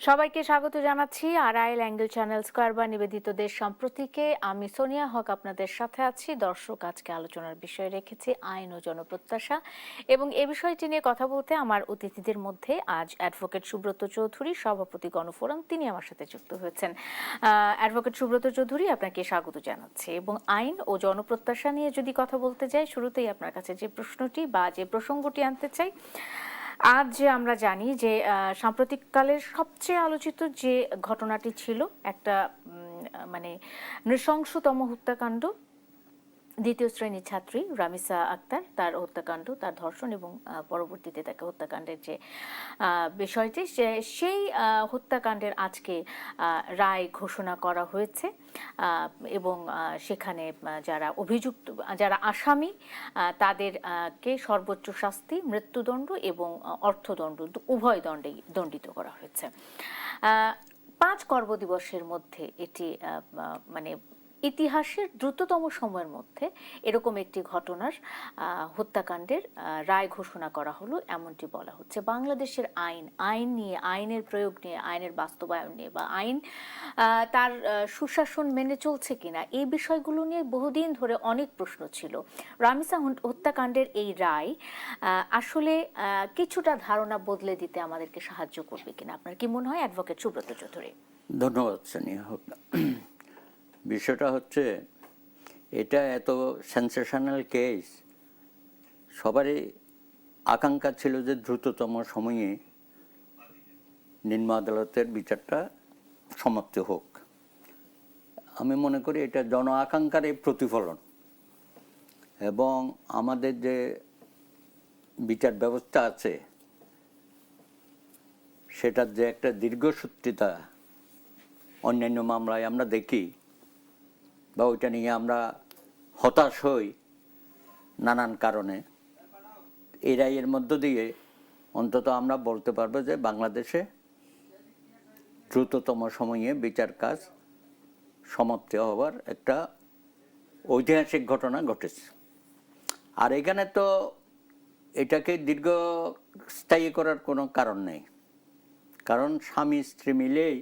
সবাইকে স্বাগত জানাচ্ছি আরআইএল অ্যাঙ্গেল চ্যানেল স্কয়ার বা নিবেদিত দেশ সম্প্রতিকে। আমি সোনিয়া হক আপনাদের সাথে আছি। দর্শক, আজকে আলোচনার বিষয় রেখেছি আইন ও জনপ্রত্যাশা, এবং এ বিষয়টি নিয়ে কথা বলতে আমার অতিথিদের মধ্যে আজ অ্যাডভোকেট সুব্রত চৌধুরী, সভাপতি গণফোরাম, তিনি আমার সাথে যুক্ত হয়েছেন। অ্যাডভোকেট সুব্রত চৌধুরী, আপনাকে স্বাগত জানাচ্ছি। এবং আইন ও জনপ্রত্যাশা নিয়ে যদি কথা বলতে যাই, শুরুতেই আপনার কাছে যে প্রশ্নটি বা যে প্রসঙ্গটি আনতে চাই, আজ যে আমরা জানি যে সাম্প্রতিককালের সবচেয়ে আলোচিত যে ঘটনাটি ছিল একটা মানে নৃশংসতম হত্যাকাণ্ড, দ্বিতীয় শ্রেণীর ছাত্রী রামিসা আক্তার, তার হত্যাকাণ্ড, তার ধর্ষণ এবং পরবর্তীতে তাকে হত্যাকাণ্ডের যে বিষয়টি, সেই হত্যাকাণ্ডের আজকে রায় ঘোষণা করা হয়েছে। এবং সেখানে যারা অভিযুক্ত, যারা আসামি, তাদেরকে সর্বোচ্চ শাস্তি মৃত্যুদণ্ড এবং অর্থদণ্ড, উভয় দণ্ডেই দণ্ডিত করা হয়েছে। 5 কর্মদিবসের মধ্যে এটি মানে ইতিহাসের দ্রুততম সময়ের মধ্যে এরকম একটি ঘটনার হত্যাকাণ্ডের রায় ঘোষণা করা হলো, এমনটি বলা হচ্ছে। বাংলাদেশের আইন নিয়ে, আইনের প্রয়োগ নিয়ে, আইনের বাস্তবায়ন নিয়ে, বা আইন তার সুশাসন মেনে চলছে কিনা, এই বিষয়গুলো নিয়ে বহুদিন ধরে অনেক প্রশ্ন ছিল। রামিসা হত্যাকাণ্ডের এই রায় আসলে কিছুটা ধারণা বদলে দিতে আমাদেরকে সাহায্য করবে কিনা, আপনার কি মনে হয়, অ্যাডভোকেট সুব্রত চৌধুরী? ধন্যবাদ সোনিয়া হোক। বিষয়টা হচ্ছে, এটা এত সেন্সেশনাল কেস, সবারই আকাঙ্ক্ষা ছিল যে দ্রুততম সময়ে নিম্ন আদালতের বিচারটা সমাপ্তি হোক। আমি মনে করি এটা জন আকাঙ্ক্ষার এই প্রতিফলন, এবং আমাদের যে বিচার ব্যবস্থা আছে সেটার যে একটা দীর্ঘসূত্রিতা অন্যান্য মামলায় আমরা দেখি, বা ওইটা নিয়ে আমরা হতাশ হই নানান কারণে। এই রায়ের মধ্য দিয়ে অন্তত আমরা বলতে পারবো যে বাংলাদেশে দ্রুততম সময়ে বিচার কাজ সমাপ্তি হওয়ার একটা ঐতিহাসিক ঘটনা ঘটেছে। আর এখানে তো এটাকে দীর্ঘস্থায়ী করার কোনো কারণ নেই, কারণ স্বামী স্ত্রী মিলেই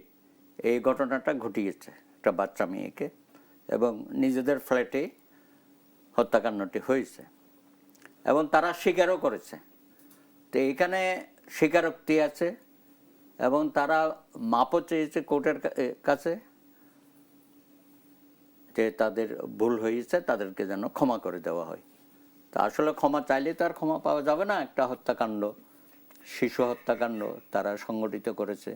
এই ঘটনাটা ঘটিয়েছে, একটা বাচ্চা মেয়েকে, এবং নিজেদের ফ্ল্যাটে হত্যাকাণ্ডটি হয়েছে, এবং তারা স্বীকারও করেছে। তো এখানে স্বীকারোক্তি আছে, এবং তারা মাপও চেয়েছে কোর্টের কাছে যে তাদের ভুল হয়েছে, তাদেরকে যেন ক্ষমা করে দেওয়া হয়। তা আসলে ক্ষমা চাইলে তো আর ক্ষমা পাওয়া যাবে না। একটা হত্যাকাণ্ড, শিশু হত্যাকাণ্ড তারা সংগঠিত করেছে।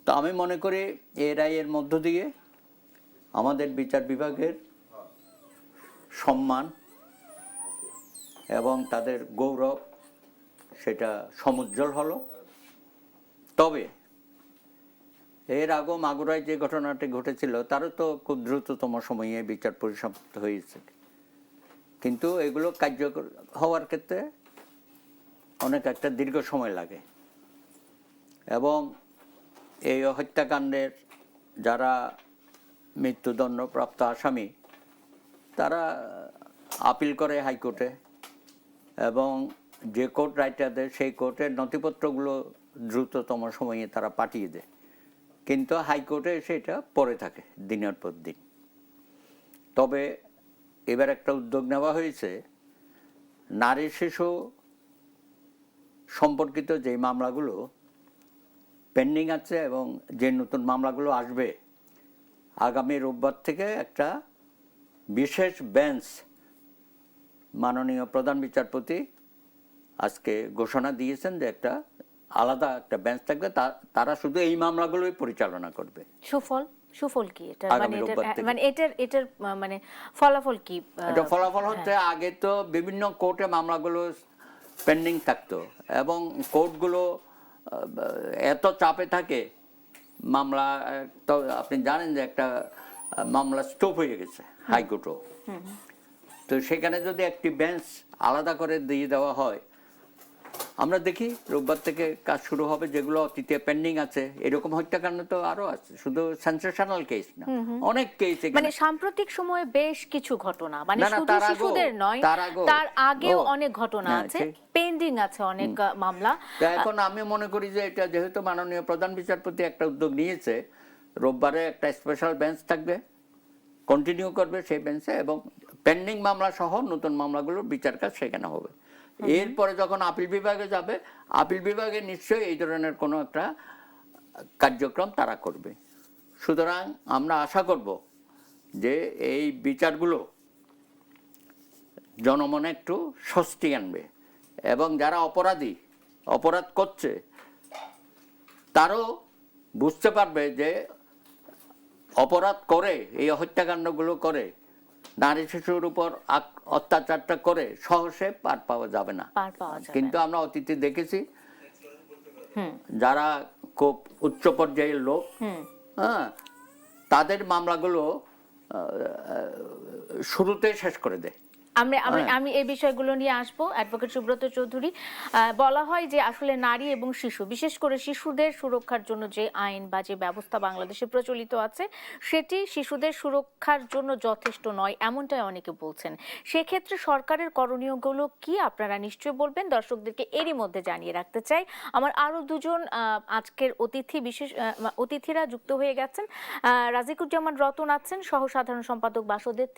তো আমি মনে করি এই রায়ের মধ্য দিয়ে আমাদের বিচার বিভাগের সম্মান এবং তাদের গৌরব সেটা সমুজ্জ্বল হলো। তবে এর আগেও মাগুরায় যে ঘটনাটি ঘটেছিল তারও তো খুব দ্রুততম সময়ে বিচার পরিসমাপ্ত হয়েছে, কিন্তু এগুলো কার্যকর হওয়ার ক্ষেত্রে অনেক একটা দীর্ঘ সময় লাগে। এবং এই হত্যাকাণ্ডের যারা মৃত্যুদণ্ডপ্রাপ্ত আসামি, তারা আপিল করে হাইকোর্টে, এবং যে কোর্ট রায়টা দেয় সেই কোর্টের নথিপত্রগুলো দ্রুততম সময়ে তারা পাঠিয়ে দেয়, কিন্তু হাইকোর্টে এসে এটা পড়ে থাকে দিনের পর দিন। তবে এবার একটা উদ্যোগ নেওয়া হয়েছে, নারী শিশু সম্পর্কিত যে মামলাগুলো পেন্ডিং আছে এবং যে নতুন মামলাগুলো আসবে, আগামী রোববার থেকে একটা বিশেষ বেঞ্চ মাননীয় প্রধান বিচারপতি আজকে ঘোষণা দিয়েছেন যে একটা আলাদা একটা বেঞ্চ থাকবে, তারা শুধু এই মামলাগুলোই পরিচালনা করবে। সুফল কি এটা, মানে এটার মানে ফলাফল কি? এটা ফলাফল হচ্ছে, আগে তো বিভিন্ন কোর্টে মামলাগুলো পেন্ডিং থাকতো, এবং কোর্টগুলো এত চাপে থাকে, মামলা তো আপনি জানেন যে একটা মামলা স্টপ হয়ে গেছে হাইকোর্টও। তো সেখানে যদি একটি বেঞ্চ আলাদা করে দিয়ে দেওয়া হয়, আমরা দেখি রোববার থেকে কাজ শুরু হবে, যেগুলো অতীতে পেন্ডিং আছে। এরকম হত্যাকাণ্ড তো আরো আছে, শুধু সেন্সেশনাল কেস না, অনেক কেস। মানে সাম্প্রতিক সময়ে বেশ কিছু ঘটনা, মানে না, না, শুধু তার আগেও, শিশুদের নয়, তার আগেও অনেক ঘটনা আছে, পেন্ডিং আছে অনেক মামলা। তা এখন আমি মনে করি যে এটা যেহেতু মাননীয় প্রধান বিচারপতি একটা উদ্যোগ নিয়েছে, রোববারে একটা স্পেশাল বেঞ্চ থাকবে, কন্টিনিউ করবে সেই বেঞ্চে, এবং পেন্ডিং মামলা সহ নতুন মামলাগুলোর বিচার কাজ সেখানে হবে। এরপরে যখন আপিল বিভাগে যাবে, আপিল বিভাগে নিশ্চয়ই এই ধরনের কোনো একটা কার্যক্রম তারা করবে। সুতরাং আমরা আশা করব যে এই বিচারগুলো জনমনে একটু স্বস্তি আনবে, এবং যারা অপরাধ করছে তারও বুঝতে পারবে যে অপরাধ করে, এই হত্যাকাণ্ডগুলো করে, নারী শিশুর উপর অত্যাচারটা করে সহসে পার পাওয়া যাবে না। কিন্তু আমরা অতীতে দেখেছি যারা খুব উচ্চ পর্যায়ের লোক, হ্যাঁ, তাদের মামলাগুলো শুরুতেই শেষ করে দেয়। আমি এই বিষয়গুলো নিয়ে আসবো। অ্যাডভোকেট সুব্রত চৌধুরী, বলা হয় যে আসলে নারী এবং শিশু, বিশেষ করে শিশুদের সুরক্ষার জন্য যে আইন বা যে ব্যবস্থা বাংলাদেশে প্রচলিত আছে, সেটি শিশুদের সুরক্ষার জন্য যথেষ্ট নয়, এমনটাই অনেকে বলছেন। সেক্ষেত্রে সরকারের করণীয়গুলো কি আপনারা নিশ্চয়ই বলবেন। দর্শকদেরকে এরই মধ্যে জানিয়ে রাখতে চাই, আমার আরো দুজন আজকের অতিথিরা যুক্ত হয়ে গেছেন। রাজিকুজ্জামান রতন আছেন, সহ সাধারণ সম্পাদক বাসদের,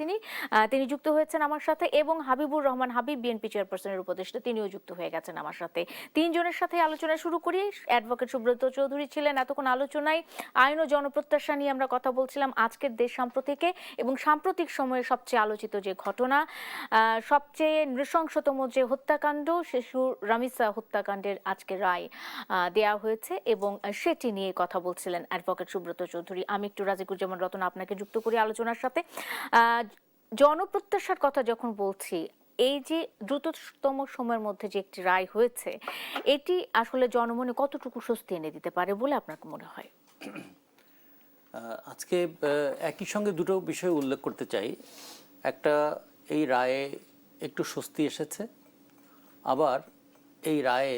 তিনি যুক্ত হয়েছেন আমার সাথে, এবং হাবিবুর রহমান হাবিব, বিএনপি চেয়ারপারসনের উপদেষ্টা, তিনিও যুক্ত হয়ে গেছেন আমার সাথে। তিনজনের সাথে আলোচনা শুরু করি। অ্যাডভোকেট সুব্রত চৌধুরী ছিলেন এতক্ষণ আলোচনায়। আইন ও জনপ্রত্যাশা নিয়ে আমরা কথা বলছিলাম, আজকের দেশ সাম্প্রতিকে এবং সাম্প্রতিক সময়ে সবচেয়ে আলোচিত যে ঘটনা, সবচেয়ে নৃশংসতম যে হত্যাকাণ্ড, শিশু রামিসা হত্যাকাণ্ডের আজকে রায় দেয়া হয়েছে, এবং সেটি নিয়ে কথা বলছিলেন অ্যাডভোকেট সুব্রত চৌধুরী। আমি একটু রাজিকুজ্জামান রতন আপনাকে যুক্ত করি আলোচনার সাথে। জনপ্রত্যাশার কথা যখন বলছি, এই যে দ্রুততম সময়ের মধ্যে যে একটি রায় হয়েছে, এটি আসলে জনমনে কতটুকু স্বস্তি এনে দিতে পারে বলে আপনার মনে হয়? আজকে একই সঙ্গে দুটো বিষয় উল্লেখ করতে চাই। একটা, এই রায়ে একটু স্বস্তি এসেছে, আবার এই রায়ে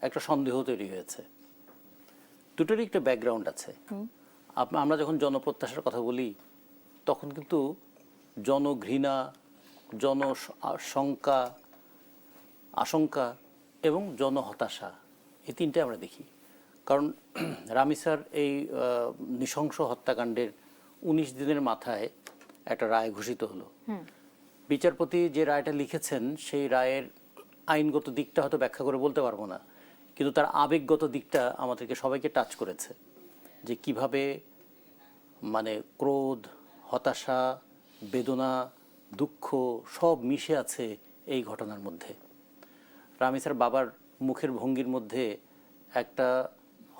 একটা সন্দেহ তৈরি হয়েছে। দুটোরই একটা ব্যাকগ্রাউন্ড আছে। আমরা যখন জনপ্রত্যাশার কথা বলি, তখন কিন্তু জনঘৃণা, জনশঙ্কা, আশঙ্কা এবং জনহতাশা, এই তিনটে আমরা দেখি। কারণ রামিসার এই নৃশংস হত্যাকাণ্ডের 19 দিনের মাথায় একটা রায় ঘোষিত হলো। বিচারপতি যে রায়টা লিখেছেন, সেই রায়ের আইনগত দিকটা হয়তো ব্যাখ্যা করে বলতে পারবো না, কিন্তু তার আবেগগত দিকটা আমাদেরকে সবাইকে টাচ করেছে, যে কিভাবে মানে ক্রোধ, হতাশা, বেদনা, দুঃখ সব মিশে আছে এই ঘটনার মধ্যে। রামিসার বাবার মুখের ভঙ্গির মধ্যে একটা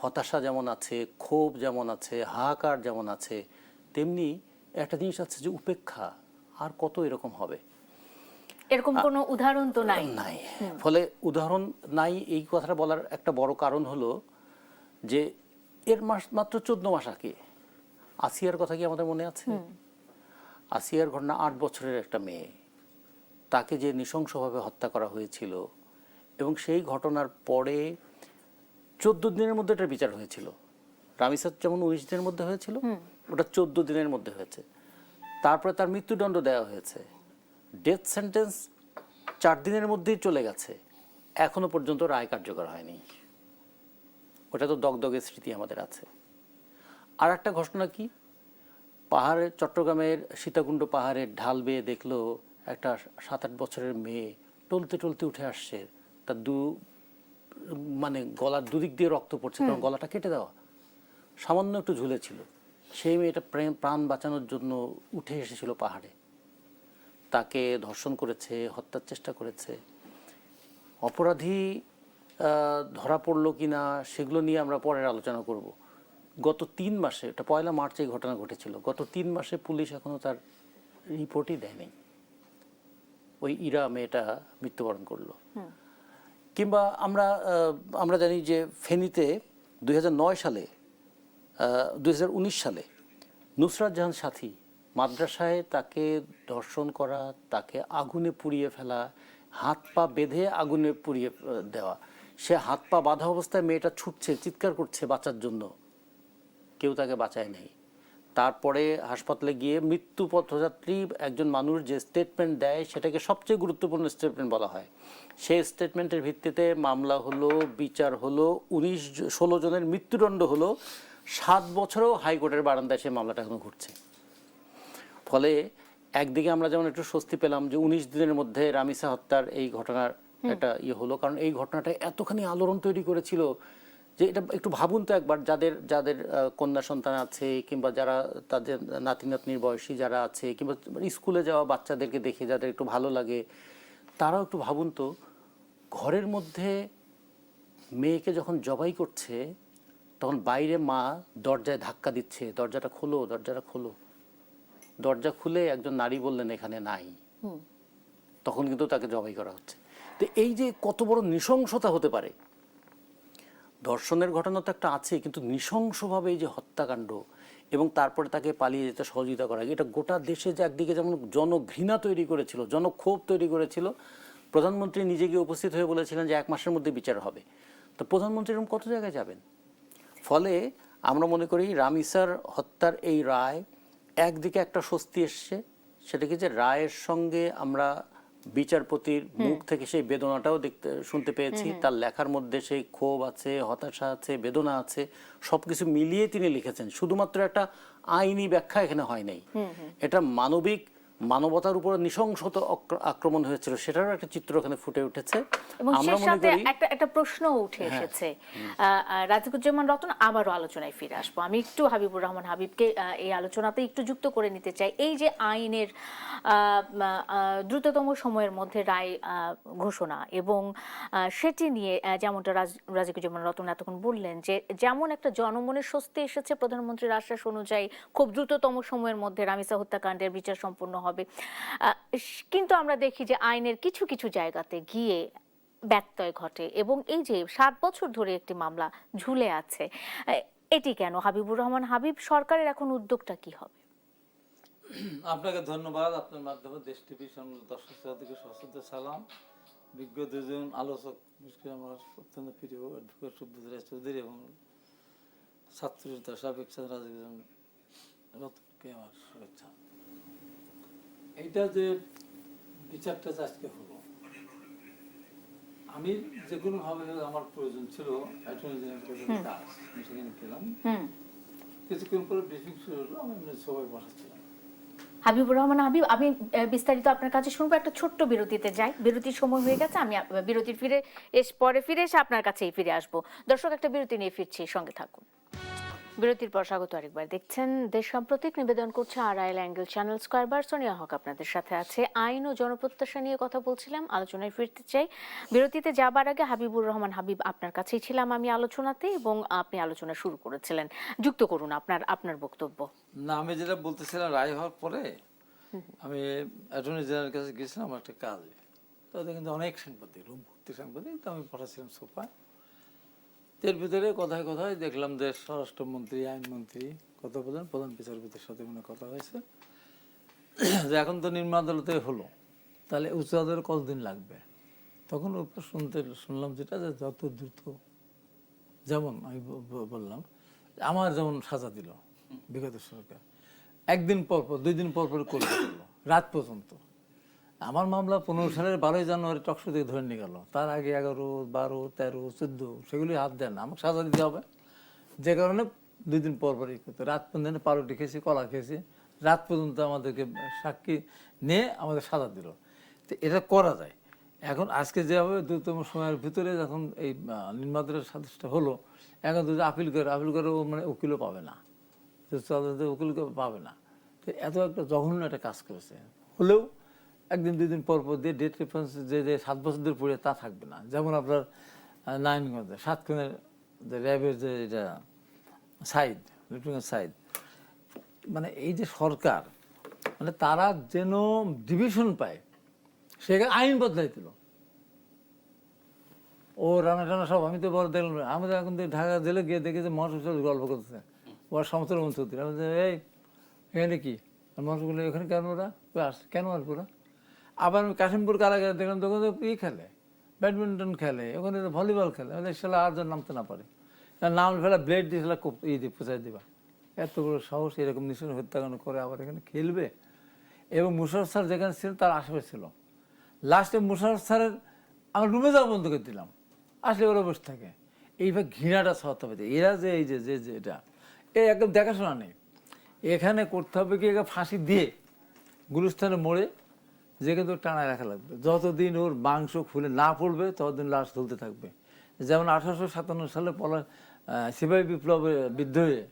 হতাশা যেমন আছে, ক্ষোভ যেমন আছে, হাহাকার যেমন আছে, তেমনি একটা জিনিস আছে যে উপেক্ষা। আর কত এরকম হবে? এরকম কোনো উদাহরণ তো নাই। ফলে উদাহরণ নাই, এই কথাটা বলার একটা বড় কারণ হলো যে এর মাত্র 14 মাস আগে আসিয়ার কথা কি আমাদের মনে আছে? আসিয়ার ঘটনা, 8 বছরের একটা মেয়ে, তাকে যে নৃশংসভাবে হত্যা করা হয়েছিল, এবং সেই ঘটনার পরে 14 দিনের মধ্যে এটার বিচার হয়েছিল। রামিসার যেমন 19 দিনের মধ্যে হয়েছিল, ওটা 14 দিনের মধ্যে হয়েছে। তারপরে তার মৃত্যুদণ্ড দেওয়া হয়েছে। ডেথ সেন্টেন্স 4 দিনের মধ্যেই চলে গেছে, এখনো পর্যন্ত রায় কার্যকর হয়নি। ওটা তো দগদগে স্মৃতি আমাদের আছে। আর একটা ঘটনা কি, পাহাড়ের, চট্টগ্রামের সীতাকুণ্ড পাহাড়ের ঢাল বেয়ে দেখলো একটা 7-8 বছরের মেয়ে টলতে টলতে উঠে আসছে, তার মানে গলার দুদিক দিয়ে রক্ত পড়ছে, কারণ গলাটা কেটে দেওয়া, সামান্য একটু ঝুলেছিল। সেই মেয়েটা প্রাণ বাঁচানোর জন্য উঠে এসেছিল পাহাড়ে, তাকে ধর্ষণ করেছে, হত্যার চেষ্টা করেছে। অপরাধী ধরা পড়লো কিনা সেগুলো নিয়ে আমরা পরের আলোচনা করব। গত 3 মাসে, এটা 1 মার্চে এই ঘটনা ঘটেছিল, গত 3 মাসে পুলিশ এখনো তার রিপোর্টই দেয়নি। ওই ইরা মেয়েটা মৃত্যুবরণ করলো। কিংবা আমরা জানি যে ফেনীতে 2009 সালে 2019 সালে নুসরাত জাহান সাথী মাদ্রাসায় তাকে ধর্ষণ করা, তাকে আগুনে পুড়িয়ে ফেলা, হাত পা বেঁধে আগুনে পুড়িয়ে দেওয়া, সে হাত পা বাঁধা অবস্থায় মেয়েটা ছুটছে, চিৎকার করছে বাঁচার জন্য, কেউ তাকে বাঁচায় নাই। তারপরে হাসপাতালে গিয়ে মৃত্যু পথযাত্রী একজন মানুষ যে স্টেটমেন্ট দেয় সেটাকে সবচেয়ে গুরুত্বপূর্ণ স্টেটমেন্ট বলা হয়। সেই স্টেটমেন্টের ভিত্তিতে মামলা হলো, বিচার হলো, 16 জনের মৃত্যুদণ্ড হলো। 7 বছরেও হাইকোর্টের বারান্দায় সে মামলাটা এখনো ঘুরছে। ফলে একদিকে আমরা যেমন একটু স্বস্তি পেলাম যে 19 দিনের মধ্যে রামিসা হত্যার এই ঘটনার একটা হলো, কারণ এই ঘটনাটা এতখানি আলোড়ন তৈরি করেছিল যে এটা একটু ভাবুন তো একবার, যাদের যাদের কন্যা সন্তান আছে কিংবা যারা তাদের নাতি নাতনির বয়সী যারা আছে কিংবা স্কুলে যাওয়া বাচ্চাদেরকে দেখে যাদের একটু ভালো লাগে, তারাও একটু ভাবুন তো, ঘরের মধ্যে মেয়েকে যখন জবাই করছে তখন বাইরে মা দরজায় ধাক্কা দিচ্ছে, দরজাটা খোলো, দরজাটা খোলো। দরজা খুলে একজন নারী বললেন এখানে নাই, তখন কিন্তু তাকে জবাই করা হচ্ছে। তো এই যে কত বড় নৃশংসতা হতে পারে, ধর্ষণের ঘটনা তো একটা আছে, কিন্তু নৃশংসভাবে এই যে হত্যাকাণ্ড এবং তারপরে তাকে পালিয়ে যেতে সহযোগিতা করা, এটা গোটা দেশে যে একদিকে যেমন জনঘৃণা তৈরি করেছিল, জনক্ষোভ তৈরি করেছিল। প্রধানমন্ত্রী নিজে গিয়ে উপস্থিত হয়ে বলেছিলেন যে 1 মাসের মধ্যে বিচার হবে। তো প্রধানমন্ত্রী এরকম কত জায়গায় যাবেন? ফলে আমরা মনে করি রামিসার হত্যার এই রায় একদিকে একটা স্বস্তি এসছে, সেটা কি যে রায়ের সঙ্গে আমরা বিচারপতির মুখ থেকে সেই বেদনাটাও শুনতে পেয়েছি। তার লেখার মধ্যে সেই ক্ষোভ আছে, হতাশা আছে, বেদনা আছে, সবকিছু মিলিয়ে তিনি লিখেছেন। শুধুমাত্র একটা আইনি ব্যাখ্যা এখানে হয় নাই, এটা মানবতার উপর নৃশংসত আক্রমণ হয়েছিল, সেটারও একটা চিত্র এখানে ফুটে উঠেছে। এবং সেই সাথে একটা প্রশ্ন উঠে এসেছে। রাজিকুজ্জামান রতন, আবারও আলোচনায় ফিরে আসবো। আমি একটু হাবিবুর রহমান হাবিবকে এই আলোচনাতে একটু যুক্ত করে নিতে চাই। এই যে আইনের দ্রুততম সময়ের মধ্যে রায় ঘোষণা এবং সেটি নিয়ে যেমনটা রাজিকুজ্জামান রতন এতক্ষণ বললেন যে যেমন একটা জনমনের স্বস্তি এসেছে প্রধানমন্ত্রীর আশ্বাস অনুযায়ী খুব দ্রুততম সময়ের মধ্যে রামিসা হত্যাকাণ্ডের বিচার সম্পন্ন হবে, কিন্তু আমরা দেখি যে আইনের কিছু কিছু জায়গাতে গিয়ে ব্যত্যয় ঘটে এবং এই যে 7 বছর ধরে একটি মামলা ঝুলে আছে, এটি কেন? হাবিবুর রহমান হাবিব, সরকারের এখন উদ্যোগটা কি হবে? আপনাকে ধন্যবাদ। আপনার মাধ্যমে দেশ টিভি দর্শক শ্রোতাদেরকে সশ্রদ্ধ সালাম। বিজ্ঞ দুজন আলোচক, বিশেষ আমার অত্যন্ত প্রিয় অ্যাডভোকেট সুব্রত রায় চৌধুরী এবং ছাত্রনেতা সাবেক রাজিকুজ্জামান রতনকে আমার শুভেচ্ছা। এইটা যে বিচারটা আজকে হলো, আমি যে কোনো ভাবে আমার প্রয়োজন ছিল অ্যাটর্নি জেনারেল কাছে, আমি সেখানে গেলাম। কিছুক্ষণ পরে ব্রিফিং শুরু হলো, আমি সবাই বসাচ্ছিলাম। হাবিবুর রহমান হাবিব, আমি বিস্তারিত আপনার কাছে শুনবো। একটা ছোট্ট বিরতিতে যাই, বিরতির সময় হয়ে গেছে। আমি বিরতির পরে ফিরে এসে আপনার কাছেই ফিরে আসবো। দর্শক, একটা বিরতি নিয়ে ফিরছি, সঙ্গে থাকুন। বিরতির পর স্বাগত আরেকবার। দেখছেন দেশ সাম্প্রতিক, নিবেদন করছে আড়াইল অ্যাঙ্গেল চ্যানেল স্কয়ারবার। সোনিয়া হক আপনাদের সাথে আছে। আইন ও জনপ্রত্যাশা নিয়ে কথা বলছিলাম, আলোচনায় ফিরতে চাই। বিরতিতে যাবার আগে হাবিবুর রহমান হাবিব, আপনার কাছেই ছিলাম আমি আলোচনাতে এবং আপনি আলোচনা শুরু করেছিলেন। যুক্ত করুন আপনার বক্তব্য। না, আমি যেটা বলতেছিলাম, রায় হওয়ার পরে আমি অ্যাটর্নি জেনারেলের কাছে গেছিলাম আমার একটা কাজে। তো কিন্তু অনেক সাংবাদিক, রুম ভর্তি সাংবাদিক, তো আমি পাঠাচ্ছিলাম সোফায়। এর ভিতরে কথায় কথায় দেখলাম যে স্বরাষ্ট্রমন্ত্রী, আইনমন্ত্রী কথা বলেন, প্রধান বিচারপতির সাথে মনে কথা হয়েছে যে এখন তো নিম্ন আদালতে হলো, তাহলে উচ্চ আদালতে কতদিন লাগবে। তখন শুনলাম যেটা যে যত দ্রুত, যেমন আমি বললাম আমার যেমন সাজা দিল বিগত সরকার, 1 দিন পর পর 2 দিন পর পর করলো রাত পর্যন্ত। আমার মামলা 15 সালের 12 জানুয়ারি টকশো থেকে ধরে নিয়ে গেল। তার আগে 11, 12, 13, 14 সেগুলি হাত দেন, আমাকে সাজা দিতে হবে। যে কারণে 2 দিন পর পরই করতে, রাত পর্যন্ত পাউরুটি খেয়েছি, কলা খেয়েছি, রাত পর্যন্ত আমাদেরকে সাক্ষী নিয়ে আমাদের সাজা দিল। তো এটা করা যায়। এখন আজকে যেভাবে দ্রুততম সময়ের ভিতরে যখন এই নিম্ন আদালতের সাদেশটা হলো, এখন যদি আপিল করে মানে উকিলও পাবে না, উকিল পাবে না। তো এত একটা জঘন্য একটা কাজ করেছে। হলেও 1 দিন 2 দিন পর পর দিয়ে ডেট রেফারেন্স যে 7 বছর ধরে পড়ে তা থাকবে না। যেমন আপনার নারায়ণগঞ্জে 7 খুনের যে র্যাবের যে এটা সাইদ, লেফটেন্যান্ট সাইদ, মানে এই যে সরকার, মানে তারা যেন ডিভিশন পায়, সেখানে আইন বদলাই দিল। ও রানা টানা সব, আমি তো বড় দেখলাম, আমি তো এখন ঢাকা জেলে গিয়ে দেখি যে মহাসচিব গল্প করতেছে, ওরা সমস্ত মন্ত্রী, আমি এই এখানে কি মহাসচিব, এখানে কেন ওরা কেন আসবো ওরা। আবার আমি কাশিমপুর কারাগারে দেখলাম তখন ই খেলে, ব্যাডমিন্টন খেলে, ওখানে ভলিবল খেলে, সেটা আর যেন নামতে না পারে, নাম ফেলা ব্লেড দিয়ে সেটা দিয়ে পোঁচাই দেবা। এত বড় সাহস, এরকম নিশ্চয় হত্যাকাণ্ড করে আবার এখানে খেলবে। এবং মুশারফ স্যার যেখানে ছিলেন তার আশেপাশে ছিল। লাস্টে মুশারফ স্যারের আমরা রুমে যাওয়া বন্ধ করে দিলাম, আসলে ওরা বসে থাকে। এইভাবে ঘৃণাটা ছড়াতে হবে, এরা যে এই যে এটা এই একদম দেখাশোনা নেই। এখানে করতে হবে কি, একে ফাঁসি দিয়ে গুলিস্তানে মোড়ে যে কিন্তু টানায় রাখা লাগবে, যতদিন ওর মাংস খুলে না পড়বে ততদিন লাশ ঝুলতে থাকবে। যেমন 1857 সালে সিপাহী বিপ্লবের বিদ্রোহে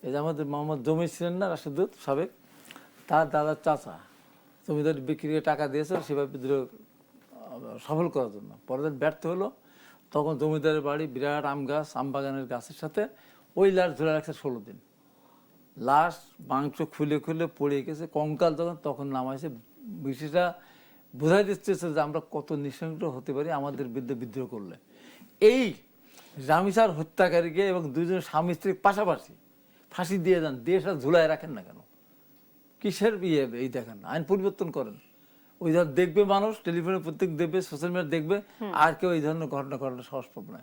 এই যে আমাদের মোহাম্মদ জমি ছিলেন না রাষ্ট্রদূত সাবেক, তার দাদার চাচা জমিদার বিক্রি করে টাকা দিয়েছে সিপাহী বিদ্রোহ সফল করার জন্য। পরের দিন ব্যর্থ হলো, তখন জমিদারের বাড়ি বিরাট আম গাছ, আম বাগানের গাছের সাথে ওই লাশ ধরে রাখছে 16 দিন। লাশ মাংস খুলে খুলে পড়ে গেছে, কঙ্কাল তখন নামাইছে। বিষয়টা বোঝাই দিচ্ছে যে আমরা কত নৃশংস হতে পারি আমাদের বিরুদ্ধে বিদ্রোহ করলে। এই রামিসার হত্যাকারীকে এবং দুইজন স্বামী স্ত্রীর পাশাপাশি ফাঁসি দিয়ে দেন, দিয়ে সেটা ঝুলায় রাখেন না কেন? কিসের এই দেখেন, আইন পরিবর্তন করেন। ওই ধর দেখবে মানুষ, টেলিফোনে প্রত্যেক দেখবে, সোশ্যাল মিডিয়া দেখবে, আর কেউ এই ধরনের ঘটনা ঘটনা সাহস পাবে না।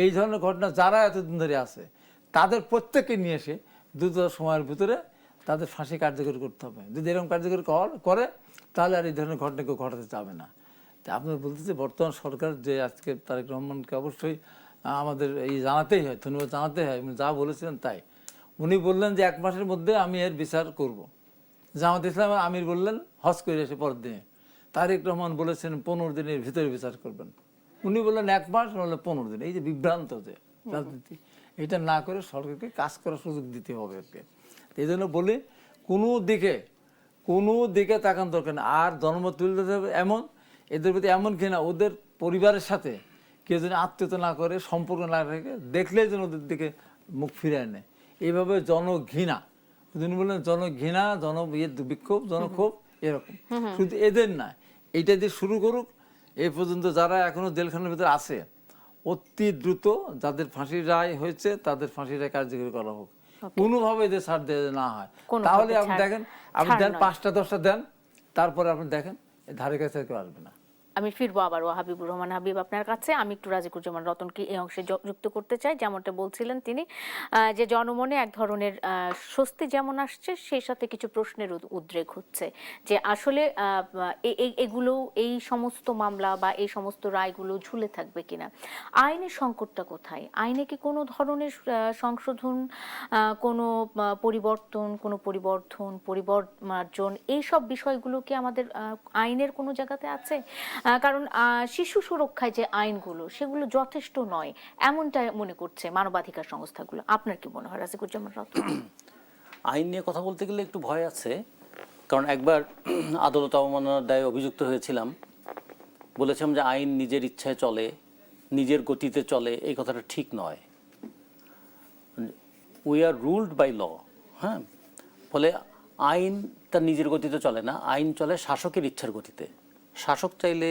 এই ধরনের ঘটনা যারা এতদিন ধরে আছে তাদের প্রত্যেককে নিয়ে এসে দ্রুত সময়ের ভিতরে তাদের ফাঁসি কার্যকরী করতে হবে। যদি এরকম কার্যকরী করে তাহলে আর এই ধরনের ঘটনা কেউ ঘটাতে চাবে না। তা আপনার বলতেছে বর্তমান সরকার যে আজকে তারেক রহমানকে অবশ্যই আমাদের এই জানাতেই হয়, ধন্যবাদ জানাতেই হয়। যা বলেছিলেন তাই, উনি বললেন যে 1 মাসের মধ্যে আমি এর বিচার করব। জামাত ইসলাম আমির বললেন হজ করে এসে পরের দিনে, তারেক রহমান বলেছেন 15 দিনের ভিতরে বিচার করবেন। উনি বললেন 1 মাস, নাহলে 15 দিন। এই যে বিভ্রান্ত যে রাজনীতি, এটা না করে সরকারকে কাজ করার সুযোগ দিতে হবে একে। এই জন্য বলি কোনো দিকে তাকান দরকার না। আর জন্ম তুলতে হবে এমন, এদের প্রতি এমন কিনা ওদের পরিবারের সাথে কেউ যেন আত্মীয়তা না করে, সম্পর্ক না রেখে, দেখলেই যেন ওদের দিকে মুখ ফিরায় নেয়। এইভাবে জনঘৃণা, তিনি বললেন জনঘৃণা, বিক্ষোভ, জনক্ষোভ, এরকম শুধু এদের না, এইটা দিয়ে শুরু করুক। এই পর্যন্ত যারা এখনো জেলখানার ভিতরে আছে, অতি দ্রুত যাদের ফাঁসির রায় হয়েছে তাদের ফাঁসির রায় কার্যকরী করা হোক, কোনোভাবে এদের ছাড় দেওয়া না হয়। তাহলে আপনি দেখেন, আপনি দেন 5টা 10টা দেন, তারপরে আপনি দেখেন ধারে কাছে কেউ আসবে না। আমি ফিরবো আবারও হাবিবুর রহমান হাবিব আপনার কাছে। আমি একটু রাজিকুজ্জামান রতনকে এই অংশে যুক্ত করতে চাই। যেমনটা বলছিলেন তিনি, যে জনমনে এক ধরনের স্বস্তি যেমন আসছে, সেই সাথে কিছু প্রশ্নের উদ্রেক হচ্ছে যে আসলে এগুলো, এই সমস্ত মামলা বা এই সমস্ত রায়গুলো ঝুলে থাকবে কিনা। আইনের সংকটটা কোথায়? আইনে কি কোনো ধরনের সংশোধন, কোনো পরিবর্তন, এইসব বিষয়গুলো কি আমাদের আইনের কোনো জায়গাতে আছে? কারণ শিশু সুরক্ষায় যে আইনগুলো, সেগুলো যথেষ্ট নয় এমনটা মনে করছে মানবাধিকার সংস্থাগুলো। আপনার কি মনে হয় রাজিকুজ্জামান রতন? আইন নিয়ে কথা বলতে গেলে একটু ভয় আছে, কারণ একবার আদালত অবমাননার দায়ে অভিযুক্ত হয়েছিলাম। বলেছিলাম যে আইন নিজের ইচ্ছায় চলে, নিজের গতিতে চলে। এই কথাটা ঠিক নয়। We are ruled by law. হ্যাঁ, ফলে আইন তার নিজের গতিতে চলে না, আইন চলে শাসকের ইচ্ছার গতিতে। শাসক চাইলে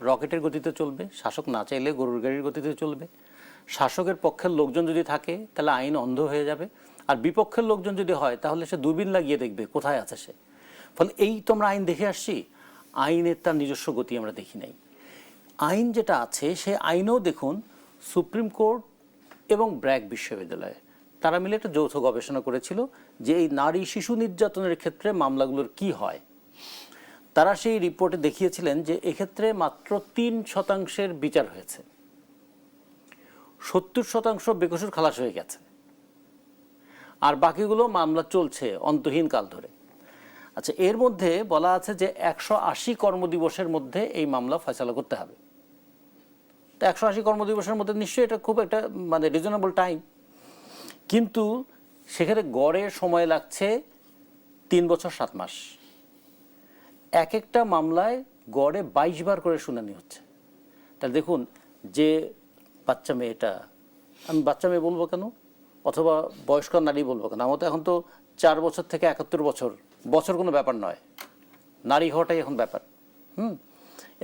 রকেটের গতিতে চলবে, শাসক না চাইলে গরুর গাড়ির গতিতে চলবে। শাসকের পক্ষের লোকজন যদি থাকে তাহলে আইন অন্ধ হয়ে যাবে, আর বিপক্ষের লোকজন যদি হয় তাহলে সে দূরবীন লাগিয়ে দেখবে কোথায় আছে সে। ফলে এই তো আমরা আইন দেখে আসছি, আইনের তার নিজস্ব গতি আমরা দেখি নাই। আইন যেটা আছে সে আইনেও দেখুন, সুপ্রিম কোর্ট এবং ব্র্যাক বিশ্ববিদ্যালয় তারা মিলে একটা যৌথ গবেষণা করেছিল যে এই নারী শিশু নির্যাতনের ক্ষেত্রে মামলাগুলোর কি হয়। তারা সেই রিপোর্টে দেখিয়েছিলেন যে এক্ষেত্রে মাত্র 3% বিচার হয়েছে, 70% বেকসুর খালাস হয়ে গেছে, আর বাকিগুলো মামলা চলছে অন্তহীন কাল ধরে। আচ্ছা, এর মধ্যে বলা আছে যে 180 কর্মদিবসের মধ্যে এই মামলা ফয়সালা করতে হবে। তো 180 কর্মদিবসের মধ্যে নিশ্চয়ই এটা খুব একটা মানে রিজনেবল টাইম, কিন্তু সেখানে গড়ে সময় লাগছে 3 বছর 7 মাস। এক একটা মামলায় গড়ে 22 বার করে শুনানি হচ্ছে। তাহলে দেখুন, যে বাচ্চা মেয়েটা, আমি বাচ্চা মেয়ে বলবো কেন, অথবা বয়স্ক নারী বলবো কেন, আমার তো এখন তো 4 বছর থেকে 71 বছর কোনো ব্যাপার নয়, নারী হওয়াটাই এখন ব্যাপার।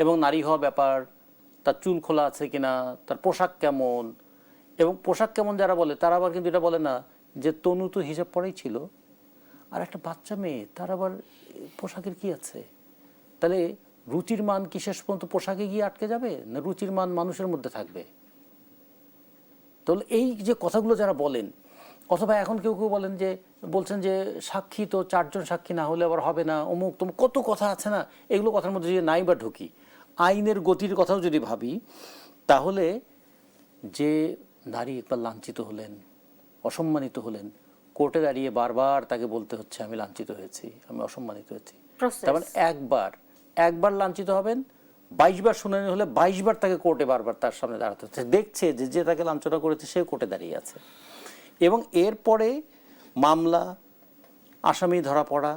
এবং নারী হওয়া ব্যাপার, তার চুল খোলা আছে কিনা, তার পোশাক কেমন, এবং পোশাক কেমন যারা বলে তারা আবার কিন্তু এটা বলে না যে তনু তো হিজাব পরেই ছিল, আর একটা বাচ্চা মেয়ে তার আবার পোশাকের কি আছে। তাহলে রুচির মান কি শেষ পর্যন্ত পোশাকে গিয়ে আটকে যাবে, না রুচির মান মানুষের মধ্যে থাকবে? তাহলে এই যে কথাগুলো যারা বলেন, অথবা এখন কেউ কেউ বলছেন যে সাক্ষী তো 4 জন সাক্ষী না হলে আবার হবে না, অমুক তমুক কত কথা আছে না, এগুলো কথার মধ্যে যদি নাই বা ঢুকি, আইনের গতির কথাও যদি ভাবি, তাহলে যে নারী একবার লাঞ্ছিত হলেন, অসম্মানিত হলেন, কোর্টে দাঁড়িয়ে বারবার তাকে বলতে হচ্ছে আমি লাঞ্ছিত হয়েছি, আমি অসম্মানিত হয়েছি। তার মানে একবার লাঞ্ছিত হবেন, 22 বার শুনানি হলে 22 বার তাকে কোর্টে বারবার তার সামনে দাঁড়াতে হচ্ছে, দেখছে যে তাকে লাঞ্ছনা করেছে সে কোর্টে দাঁড়িয়ে আছে। এবং এরপরে মামলা, আসামি ধরা পড়া,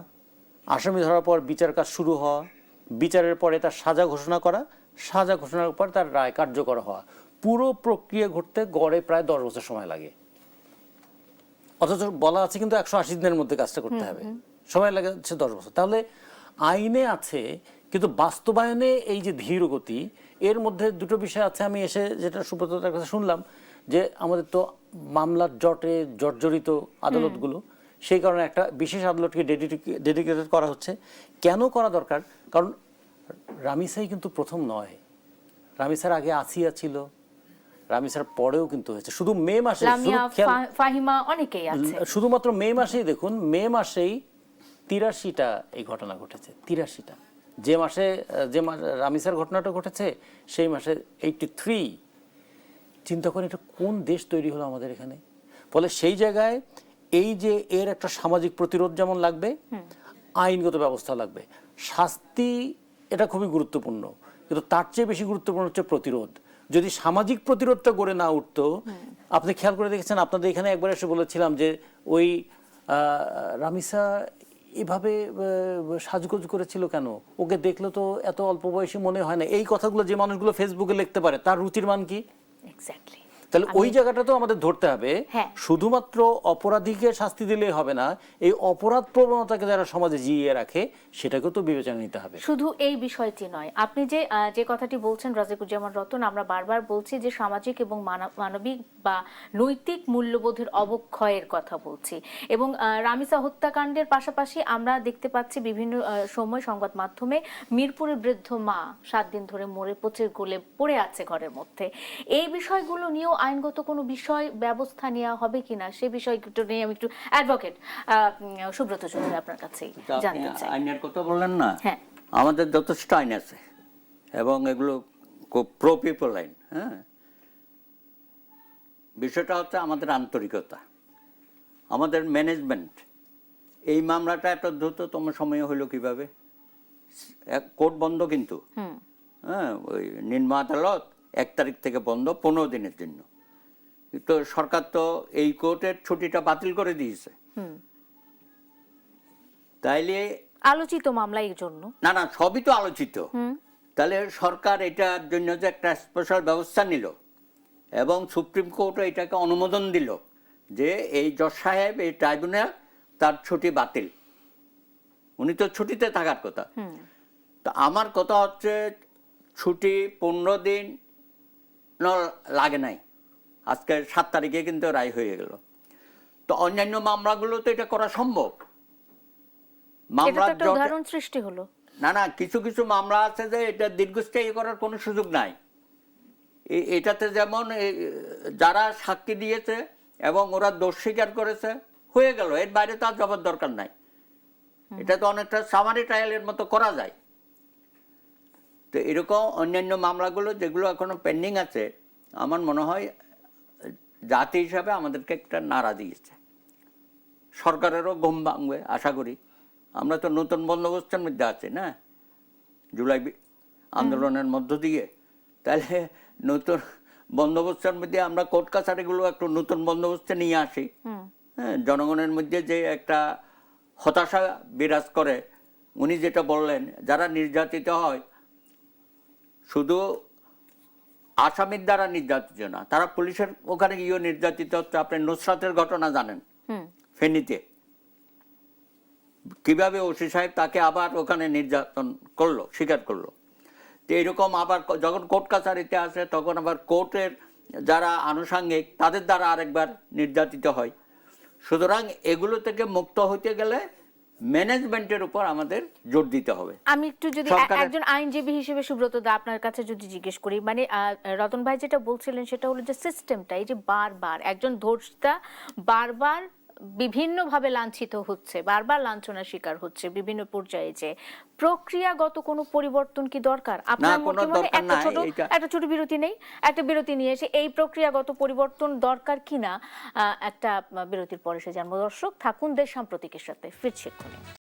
আসামি ধরার পর বিচার কাজ শুরু হওয়া, বিচারের পরে তার সাজা ঘোষণা করা, সাজা ঘোষণার পর তার রায় কার্যকর হওয়া, পুরো প্রক্রিয়া ঘটতে গড়ে প্রায় 10 বছর সময় লাগে। অথচ বলা আছে কিন্তু 180 দিনের মধ্যে কাজটা করতে হবে, সময় লাগে হচ্ছে 10 বছর। তাহলে আইনে আছে, কিন্তু বাস্তবায়নে এই যে ধীর গতি, এর মধ্যে দুটো বিষয় আছে। আমি এসে যেটা সুব্রততার কাছে শুনলাম যে আমাদের তো মামলার জটে জর্জরিত আদালতগুলো, সেই কারণে একটা বিশেষ আদালতকে ডেডিকেটেড করা হচ্ছে। কেন করা দরকার? কারণ রামিসাই কিন্তু প্রথম নয়, রামিসার আগে আসিয়া ছিল, রামিসার পরেও কিন্তু হয়েছে। শুধু মে মাসে, ফাহিমা অনেকেই আছে, শুধুমাত্র মে মাসেই দেখুন, মে মাসেই 83টা এই ঘটনা ঘটেছে। 83টা, যে মাসে রামিসার ঘটনাটা ঘটেছে সেই মাসে 83। চিন্তা করেন এটা কোন দেশ তৈরি হলো আমাদের এখানে। ফলে সেই জায়গায় এই যে এর একটা সামাজিক প্রতিরোধ যেমন লাগবে, আইনগত ব্যবস্থা লাগবে, শাস্তি এটা খুবই গুরুত্বপূর্ণ, কিন্তু তার চেয়ে বেশি গুরুত্বপূর্ণ হচ্ছে প্রতিরোধ। যদি সামাজিক প্রতিরোধটা গড়ে না উঠতো, আপনি খেয়াল করে দেখেছেন, আপনাদের এখানে একবার এসে বলেছিলাম যে ওই রামিসা এভাবে সাজগোজ করেছিল কেন, ওকে দেখলে তো এত অল্প বয়সী মনে হয় না। এই কথাগুলো যে মানুষগুলো ফেসবুকে লিখতে পারে তার রুচির মান কি? এক্স্যাক্টলি। তাহলে ওই জায়গাটা তো আমাদের ধরতে হবে। শুধুমাত্র অপরাধীকে শাস্তি দিলে হবে না, এই অপরাধ প্রবণতাকে যারা সমাজে জিইয়ে রাখে সেটাকেও তো বিবেচনা নিতে হবে। শুধু এই বিষয়টি নয়, আপনি যে কথাটি বলছেন রাজিকুজ্জামান রতন, আমরা বারবার বলছি যে সামাজিক এবং মানবিক বা নৈতিক মূল্যবোধের অবক্ষয়ের কথা বলছি। এবং রামিসা হত্যাকাণ্ডের পাশাপাশি আমরা দেখতে পাচ্ছি বিভিন্ন সময় সংবাদ মাধ্যমে মিরপুরের বৃদ্ধ মা 7 দিন ধরে মরে পচে গলে পড়ে আছে ঘরের মধ্যে। এই বিষয়গুলো নিয়েও আইনগত কোনো বিষয় ব্যবস্থা নেওয়া হবে কিনা, সে বিষয়টা নিয়ে আমি একটু অ্যাডভোকেট সুব্রত চৌধুরী আপনার কাছে জানতে চাই। আইনের কথা বললেন না, হ্যাঁ, আমাদের যথেষ্ট আইন আছে এবং এগুলো খুব প্রো পিপল আইন। হ্যাঁ, বিষয়টা হচ্ছে আমাদের আন্তরিকতা, আমাদের ম্যানেজমেন্ট। এই মামলাটা এত দ্রুততম সময়ে হইলো কিভাবে? কোর্ট বন্ধ কিন্তু, হ্যাঁ, ওই নিম্ন আদালত 1 তারিখ থেকে বন্ধ 15 দিনের জন্য। তো সরকার তো এই কোর্টের ছুটিটা বাতিল করে দিয়েছে। তাইলে আলোচিত মামলা এর জন্য না, সবই তো আলোচিত। তাহলে সরকার এটার জন্য যে একটা স্পেশাল ব্যবস্থা নিল এবং সুপ্রিম কোর্টও এটাকে অনুমোদন দিল যে এই জজ সাহেব, এই ট্রাইব্যুনাল তার ছুটি বাতিল, উনি তো ছুটিতে থাকার কথা। তো আমার কথা হচ্ছে ছুটি 15 দিন লাগে নাই, আজকে 7 তারিখে কিন্তু রায় হয়ে গেল। তো অন্যান্য মামলাগুলো তো এটা করা সম্ভব। মামলার উদাহরণ সৃষ্টি হলো না, কিছু কিছু মামলা আছে যে এটা দীর্ঘস্থায়ী করার কোনো সুযোগ নাই। এটাতে যেমন যারা সাক্ষী দিয়েছে এবং ওরা দোষ স্বীকার করেছে, হয়ে গেল, এর বাইরে তার যাবার দরকার নাই। এটা তো অনেকটা সামারি ট্রায়ালের মতো করা যায়। তো এরকম অন্যান্য মামলাগুলো যেগুলো এখনো পেন্ডিং আছে, আমার মনে হয় জাতি হিসাবে আমাদেরকে একটা নাড়া দিয়েছে। সরকারেরও ঘুম ভাঙবে আশা করি। আমরা তো নতুন বন্দোবস্তের মধ্যে আছি না, জুলাই আন্দোলনের মধ্য দিয়ে। তাহলে নতুন বন্দোবস্তের মধ্যে আমরা কোর্ট কাছারিগুলো একটু নতুন বন্দোবস্তে নিয়ে আসি। হ্যাঁ, জনগণের মধ্যে যে একটা হতাশা বিরাজ করে, উনি যেটা বললেন, যারা নির্যাতিত হয় শুধু আসামির দ্বারা নির্যাতিত না, তারা পুলিশের ওখানে গিয়েও নির্যাতিত হচ্ছে। আপনি নুসরাতের ঘটনা জানেন, ফেনীতে কিভাবে ওসি সাহেব তাকে আবার ওখানে নির্যাতন করলো, স্বীকার করলো। তো এরকম আবার যখন কোর্ট কাছারিতে আসে তখন আবার কোর্টের যারা আনুষঙ্গিক তাদের দ্বারা আরেকবার নির্যাতিত হয়। সুতরাং এগুলো থেকে মুক্ত হতে গেলে ম্যানেজমেন্টের উপর আমাদের জোর দিতে হবে। আমি একটু যদি সরকারের- একজন আইনজীবী হিসেবে সুব্রত দা আপনার কাছে যদি জিজ্ঞেস করি, মানে রতন ভাই যেটা বলছিলেন সেটা হলো যে সিস্টেমটা, এই যে বারবার একজন ধর্ষিতা বারবার বিভিন্নভাবে লাঞ্ছিত হচ্ছে, বারবার লাঞ্ছনার শিকার হচ্ছে বিভিন্ন পর্যায়ে, যে প্রক্রিয়াগত কোনো পরিবর্তন কি দরকার আপনার কোনো মতে? মানে দরকার নাই, একটা ছোট বিরতি নেই, একটা বিরতি নিয়ে এসে এই প্রক্রিয়াগত পরিবর্তন দরকার কিনা একটা বিরতির পরে সে জানবো। দর্শক থাকুন দেশ সাম্প্রতিকের সাথে, ফিরছি এক্ষুনি।